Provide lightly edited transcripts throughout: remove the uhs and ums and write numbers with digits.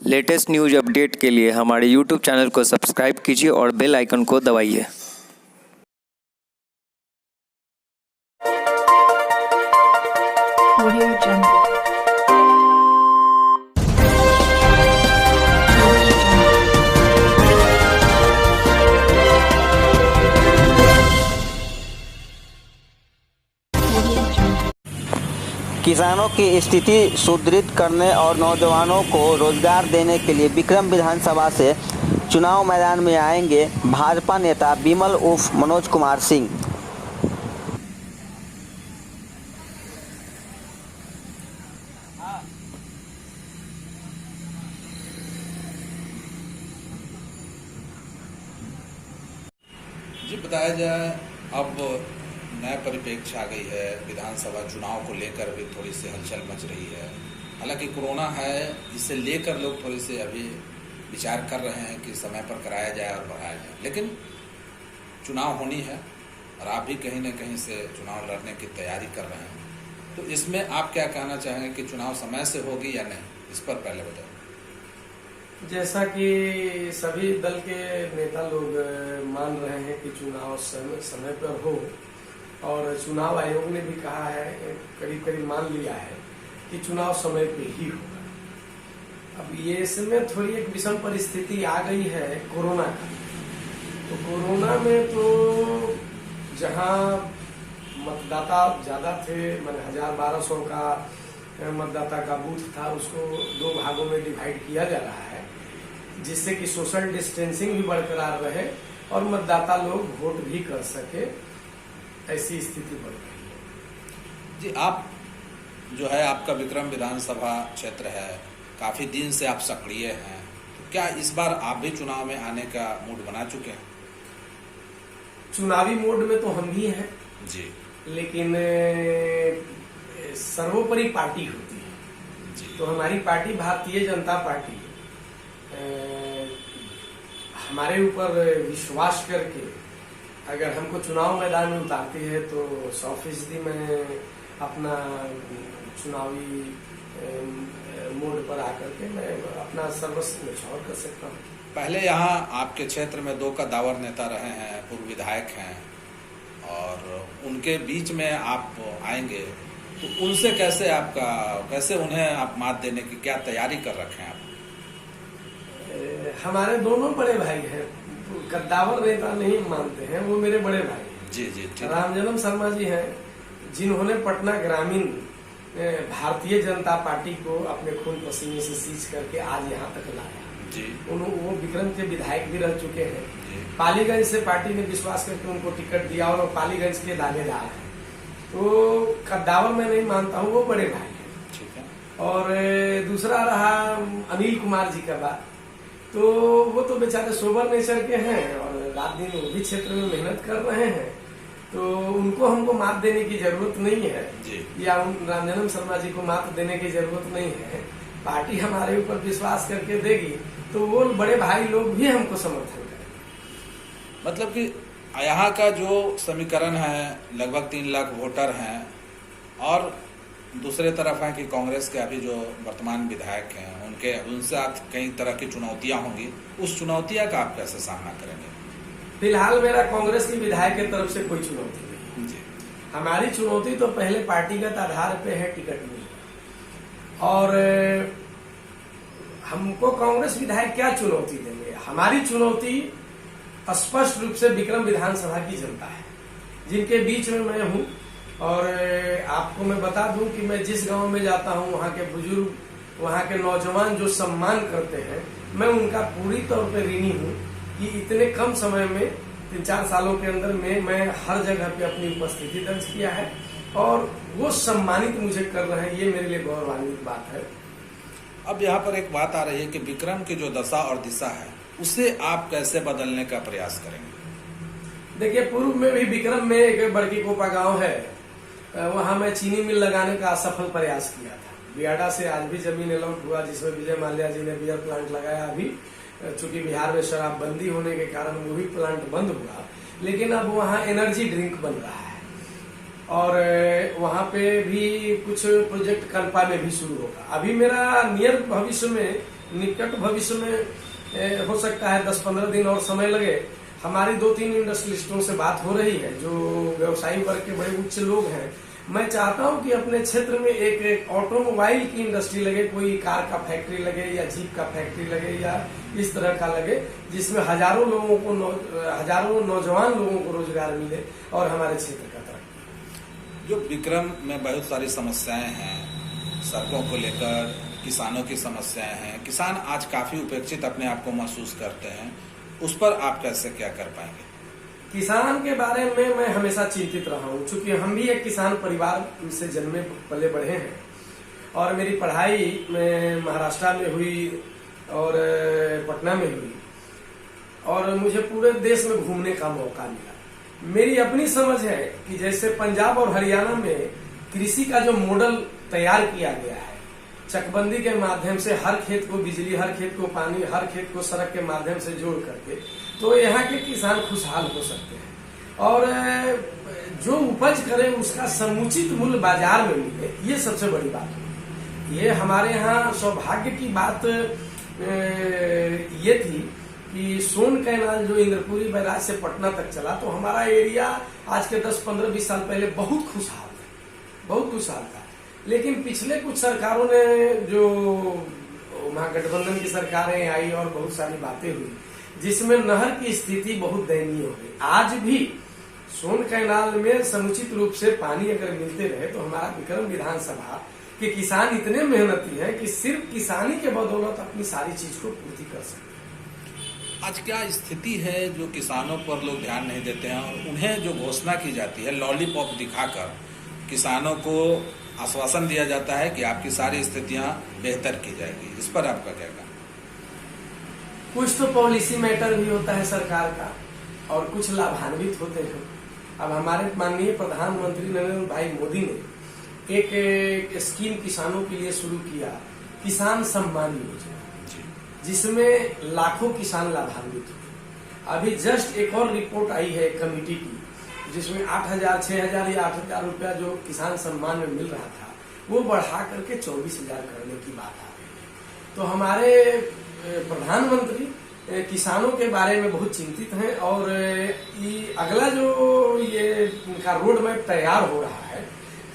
Latest news update के लिए हमारे यूट्यूब चैनल को सब्सक्राइब कीजिए और बेल आइकन को दबाइए। Audio Jungle. किसानों की स्थिति सुदृढ़ करने और नौजवानों को रोजगार देने के लिए विक्रम विधानसभा से चुनाव मैदान में आएंगे भाजपा नेता बिमल उर्फ मनोज कुमार सिंह। जी बताया जाए, अब नया परिप्रेक्ष्य आ गई है। विधानसभा चुनाव को लेकर भी थोड़ी सी हलचल मच रही है। हालांकि कोरोना है, इसे लेकर लोग थोड़ी से अभी विचार कर रहे हैं कि समय पर कराया जाए और बढ़ाया जाए, लेकिन चुनाव होनी है और आप भी कहीं न कहीं से चुनाव लड़ने की तैयारी कर रहे हैं। तो इसमें आप क्या कहना चाहेंगे कि चुनाव समय से होगी या नहीं, इस पर पहले बताएं। जैसा कि सभी दल के नेता लोग मान रहे हैं कि चुनाव समय पर हो, और चुनाव आयोग ने भी कहा है, करीब करीब मान लिया है कि चुनाव समय पे ही होगा। अब ये इसमें थोड़ी एक विषम परिस्थिति आ गई है कोरोना का। तो कोरोना में तो जहां मतदाता ज्यादा थे, मैंने 1200 का मतदाता का बूथ था, उसको 2 भागों में डिवाइड किया जा रहा है, जिससे कि सोशल डिस्टेंसिंग भी बरकरार रहे और मतदाता लोग वोट भी कर सके, ऐसी स्थिति बन रही है। जी, आप जो है, आपका विक्रम विधानसभा क्षेत्र है, काफी दिन से आप सक्रिय हैं, तो क्या इस बार आप भी चुनाव में आने का मूड बना चुके हैं? चुनावी मोड में तो हम भी हैं जी, लेकिन सर्वोपरि पार्टी होती है जी। तो हमारी पार्टी भारतीय जनता पार्टी हमारे ऊपर विश्वास करके अगर हमको चुनाव मैदान में उतारती है तो 100% मैं अपना चुनावी मोड पर आकर के मैं अपना सर्वस्व न्यौछावर कर सकता हूँ। पहले यहाँ आपके क्षेत्र में 2 कद्दावर नेता रहे हैं, पूर्व विधायक हैं, और उनके बीच में आप आएंगे तो उनसे कैसे उन्हें आप मात देने की क्या तैयारी कर रखे हैं आप? हमारे दोनों बड़े भाई हैं, कद्दावर नेता नहीं मानते हैं, वो मेरे बड़े भाई हैं। जी जी, ठीक। रामजन्म शर्मा जी हैं, जिन्होंने पटना ग्रामीण भारतीय जनता पार्टी को अपने खून पसीने से सींच करके आज यहाँ तक लाया जी। वो विक्रम के विधायक भी रह चुके हैं। पालीगंज से पार्टी ने विश्वास करके उनको टिकट दिया और पालीगंज के दावेदार हैं। तो कद्दावर मैं नहीं मानता हूँ, वो बड़े भाई हैं। ठीक है। और दूसरा रहा अनिल कुमार जी का बात, तो वो तो बेचारे सोबर नेचर के हैं और रात दिन वो भी क्षेत्र में मेहनत कर रहे हैं, तो उनको हमको मात देने की जरूरत नहीं है जी। या रामजन्म शर्मा जी को मात देने की जरूरत नहीं है। पार्टी हमारे ऊपर विश्वास करके देगी तो वो बड़े भाई लोग भी हमको समर्थन करेंगे। मतलब कि यहाँ का जो समीकरण है, लगभग 3 लाख वोटर हैं, और दूसरे तरफ है कि कांग्रेस के अभी जो वर्तमान विधायक हैं उनसे आप कई तरह की चुनौतियां होंगी। उस चुनौतियां का आप कैसे सामना करेंगे? फिलहाल मेरा कांग्रेस की विधायक की तरफ से कोई चुनौती नहीं जी। हमारी चुनौती तो पहले पार्टीगत आधार पे है, टिकट नहीं। और हमको कांग्रेस विधायक क्या चुनौती देंगे? हमारी चुनौती स्पष्ट रूप से विक्रम विधानसभा की जनता है, जिनके बीच में मैं हूँ। और आपको मैं बता दूं कि मैं जिस गांव में जाता हूँ, वहाँ के बुजुर्ग, वहाँ के नौजवान जो सम्मान करते हैं, मैं उनका पूरी तौर पर ऋणी हूँ कि इतने कम समय में 3-4 सालों के अंदर में मैं हर जगह पे अपनी उपस्थिति दर्ज किया है और वो सम्मानित मुझे कर रहे हैं। ये मेरे लिए गौरवान्वित बात है। अब यहाँ पर एक बात आ रही है कि विक्रम की जो दशा और दिशा है, उसे आप कैसे बदलने का प्रयास करेंगे? देखिए, पूर्व में भी विक्रम में एक बड़की कोपा गांव है, वहां मैं चीनी मिल लगाने का असफल प्रयास किया था। बियाडा से आज भी जमीन अलॉट हुआ, जिसमें विजय माल्या जी ने बियर प्लांट लगाया। अभी चूंकि बिहार में शराबबंदी होने के कारण वो भी प्लांट बंद हुआ, लेकिन अब वहाँ एनर्जी ड्रिंक बन रहा है और वहाँ पे भी कुछ प्रोजेक्ट कल्पा में भी शुरू होगा। अभी मेरा नियर भविष्य में निकट भविष्य में हो सकता है 10-15 दिन और समय लगे। हमारी 2-3 इंडस्ट्रियलिस्टों से बात हो रही है जो व्यवसायी वर्ग के बड़े उच्च लोग हैं। मैं चाहता हूं कि अपने क्षेत्र में एक ऑटोमोबाइल की इंडस्ट्री लगे, कोई कार का फैक्ट्री लगे या जीप का फैक्ट्री लगे या इस तरह का लगे, जिसमें हजारों नौजवान लोगों को रोजगार मिले और हमारे क्षेत्र का तरक्की। जो विक्रम में बहुत सारी समस्याएं हैं, सड़कों को लेकर किसानों की समस्याएं हैं, किसान आज काफी उपेक्षित अपने आप को महसूस करते हैं, उस पर आप कैसे क्या कर पाएंगे? किसान के बारे में मैं हमेशा चिंतित रहा हूँ, चूंकि हम भी एक किसान परिवार से जन्मे पले बढ़े हैं और मेरी पढ़ाई में महाराष्ट्र में हुई और पटना में हुई और मुझे पूरे देश में घूमने का मौका मिला। मेरी अपनी समझ है कि जैसे पंजाब और हरियाणा में कृषि का जो मॉडल तैयार किया गया है, चकबंदी के माध्यम से हर खेत को बिजली, हर खेत को पानी, हर खेत को सड़क के माध्यम से जोड़ करके, तो यहाँ के किसान खुशहाल हो सकते हैं और जो उपज करे उसका समुचित मूल्य बाजार में मिले, ये सबसे बड़ी बात है। ये हमारे यहाँ सौभाग्य की बात ये थी कि सोन कैनाल जो इंद्रपुरी बैराज से पटना तक चला, तो हमारा एरिया आज के 10-15-20 साल पहले बहुत खुशहाल था। लेकिन पिछले कुछ सरकारों ने जो महागठबंधन की सरकारें आई और बहुत सारी बातें हुई जिसमें नहर की स्थिति बहुत दयनीय हो गई। आज भी सोन कैनाल में समुचित रूप से पानी अगर मिलते रहे तो हमारा विक्रम विधानसभा के किसान इतने मेहनती हैं कि सिर्फ किसानी के बदौलत अपनी सारी चीज को पूर्ति कर सकते हैं। आज क्या स्थिति है जो किसानों पर लोग ध्यान नहीं देते हैं और उन्हें जो घोषणा की जाती है लॉलीपॉप दिखाकर किसानों को आश्वासन दिया जाता है कि आपकी सारी स्थितियां बेहतर की जाएगी, इस पर आपका क्या कहना? कुछ तो पॉलिसी मैटर भी होता है सरकार का और कुछ लाभान्वित होते हैं। अब हमारे माननीय प्रधानमंत्री नरेंद्र भाई मोदी ने एक स्कीम किसानों के लिए शुरू किया, किसान सम्मान योजना, जिसमें लाखों किसान लाभान्वित हुए। अभी जस्ट एक और रिपोर्ट आई है कमेटी की जिसमें 8,000, 6,000 या 8,000 रुपया जो किसान सम्मान में मिल रहा था वो बढ़ा करके 24,000 करने की बात आ रही है। तो हमारे प्रधानमंत्री किसानों के बारे में बहुत चिंतित हैं और ये अगला जो ये उनका रोड मैप तैयार हो रहा है,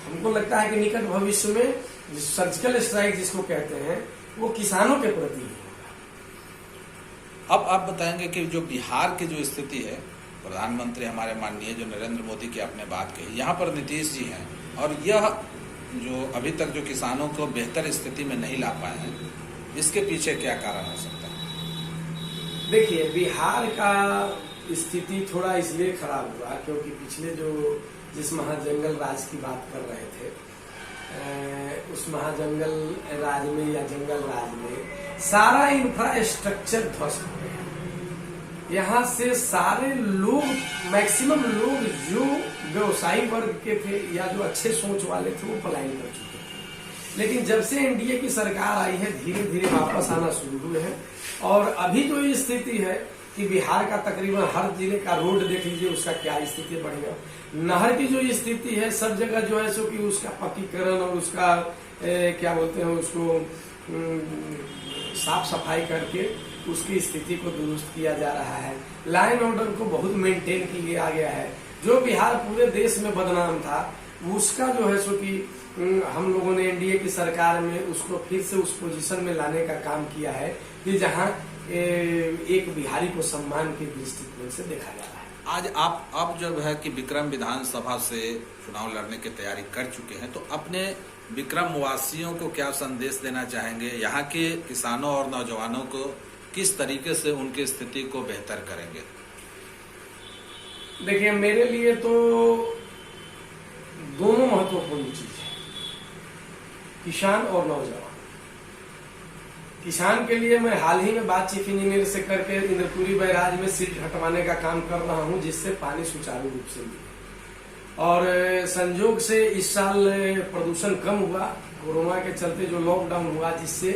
हमको लगता है कि निकट भविष्य में सर्जिकल स्ट्राइक जिसको कहते हैं वो किसानों के प्रति ही होगा। अब आप बताएंगे कि जो बिहार की जो स्थिति है, प्रधानमंत्री हमारे माननीय जो नरेंद्र मोदी की आपने बात कही, यहाँ पर नीतीश जी हैं और यह जो अभी तक जो किसानों को बेहतर स्थिति में नहीं ला पाए हैं, इसके पीछे क्या कारण हो सकता है? देखिए, बिहार का स्थिति थोड़ा इसलिए खराब हुआ क्योंकि पिछले जो जिस महाजंगल राज की बात कर रहे थे, उस महाजंगल राज में या जंगल राज में सारा इंफ्रास्ट्रक्चर ध्वस्त हो गया। यहाँ से सारे लोग, मैक्सिमम लोग जो व्यवसायी वर्ग के थे या जो अच्छे सोच वाले थे वो पलायन कर चुके थे। लेकिन जब से एनडीए की सरकार आई है धीरे धीरे वापस आना शुरू हुए हैं और अभी जो स्थिति है कि बिहार का तकरीबन हर जिले का रोड देख लीजिए उसका क्या स्थिति बढ़ेगा। नहर की जो स्थिति है सब जगह जो है सो कि उसका पक्कीकरण और उसका क्या बोलते हैं उसको साफ सफाई करके उसकी स्थिति को दुरुस्त किया जा रहा है। लाइन ऑर्डर को बहुत मेंटेन किया गया है। जो बिहार पूरे देश में बदनाम था उसका जो है सो कि हम लोगों ने एनडीए की सरकार में उसको फिर से उस पोजीशन में लाने का काम किया है कि जहां एक बिहारी को सम्मान के दृष्टिकोण से देखा जा रहा है। आज आप अब जब है कि विक्रम विधानसभा से चुनाव लड़ने की तैयारी कर चुके हैं, तो अपने विक्रम वासियों को क्या संदेश देना चाहेंगे? यहाँ के किसानों और नौजवानों को किस तरीके से उनकी स्थिति को बेहतर करेंगे? देखिए, मेरे लिए तो दोनों महत्वपूर्ण चीज है, किसान और नौजवान। किसान के लिए मैं हाल ही में बात चीफ इंजीनियर से करके इंद्रपुरी बैराज में सीट हटवाने का काम कर रहा हूं जिससे पानी सुचारू रूप से मिले। और संजोग से इस साल प्रदूषण कम हुआ, कोरोना के चलते जो लॉकडाउन हुआ जिससे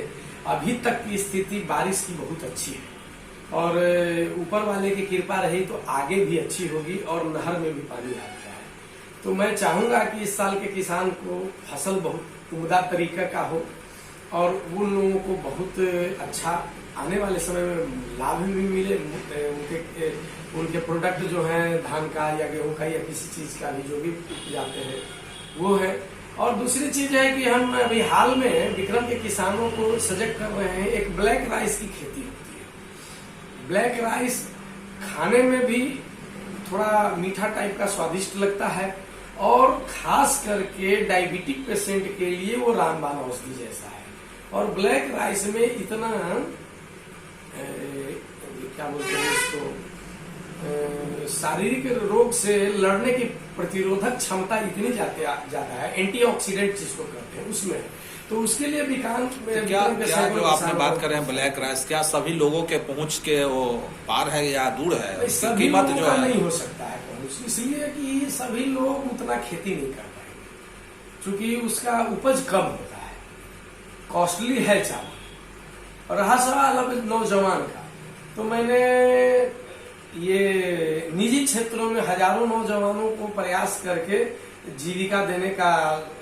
अभी तक की स्थिति बारिश की बहुत अच्छी है और ऊपर वाले की कृपा रही तो आगे भी अच्छी होगी और नहर में भी पानी आ गया है। तो मैं चाहूंगा कि इस साल के किसान को फसल बहुत उम्दा तरीके का हो और उन लोगों को बहुत अच्छा आने वाले समय में लाभ भी मिले। उनके प्रोडक्ट जो हैं धान का या गेहूं का या किसी चीज का भी जो भी जाते हैं वो है। और दूसरी चीज है कि हम अभी हाल में विक्रम के किसानों को सजग कर रहे हैं। एक ब्लैक राइस की खेती होती है। ब्लैक राइस खाने में भी थोड़ा मीठा टाइप का स्वादिष्ट लगता है और खास करके डायबिटिक पेशेंट के लिए वो रामबाण औषधि जैसा है। और ब्लैक राइस में इतना क्या बोलते हैं इसको, शारीरिक रोग से लड़ने की प्रतिरोधक क्षमता इतनी ज्यादा है, एंटीऑक्सीडेंट जिसको कहते हैं उसमें। तो उसके लिए विकांत क्या जो आपने बात कर रहे हैं ब्लैक राइस, क्या सभी लोगों के पहुंच के वो पार है या दूर है? उसकी कीमत जो है नहीं हो सकता है पहुंच, इसलिए कि सभी लोग उतना खेती नहीं कर पाएंगे क्योंकि उसका उपज कम होता है, कॉस्टली है चावल। और रहा सवाल अब नौजवान का, तो मैंने ये निजी क्षेत्रों में हजारों नौजवानों को प्रयास करके जीविका देने का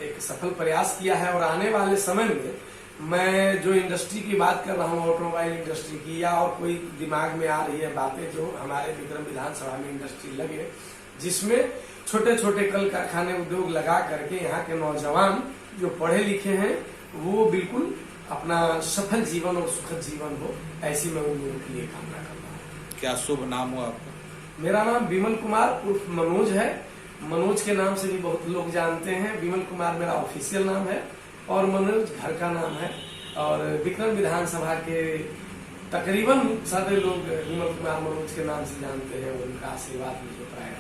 एक सफल प्रयास किया है। और आने वाले समय में मैं जो इंडस्ट्री की बात कर रहा हूँ, ऑटोमोबाइल इंडस्ट्री की या और कोई दिमाग में आ रही है बातें जो हमारे विक्रम विधानसभा में इंडस्ट्री लगे, जिसमें छोटे छोटे कल कारखाने उद्योग लगा करके यहाँ के नौजवान जो पढ़े लिखे हैं वो बिल्कुल अपना सफल जीवन और सुखद जीवन हो, ऐसी मैं उन लोगों के लिए कामना करता हूँ। क्या शुभ नाम हो आपका? मेरा नाम विमल कुमार उर्फ मनोज है। मनोज के नाम से भी बहुत लोग जानते हैं। विमल कुमार मेरा ऑफिशियल नाम है और मनोज घर का नाम है। और विक्रम विधानसभा के तकरीबन सारे लोग विमल कुमार मनोज के नाम से जानते हैं। उनका आशीर्वाद मुझे प्राय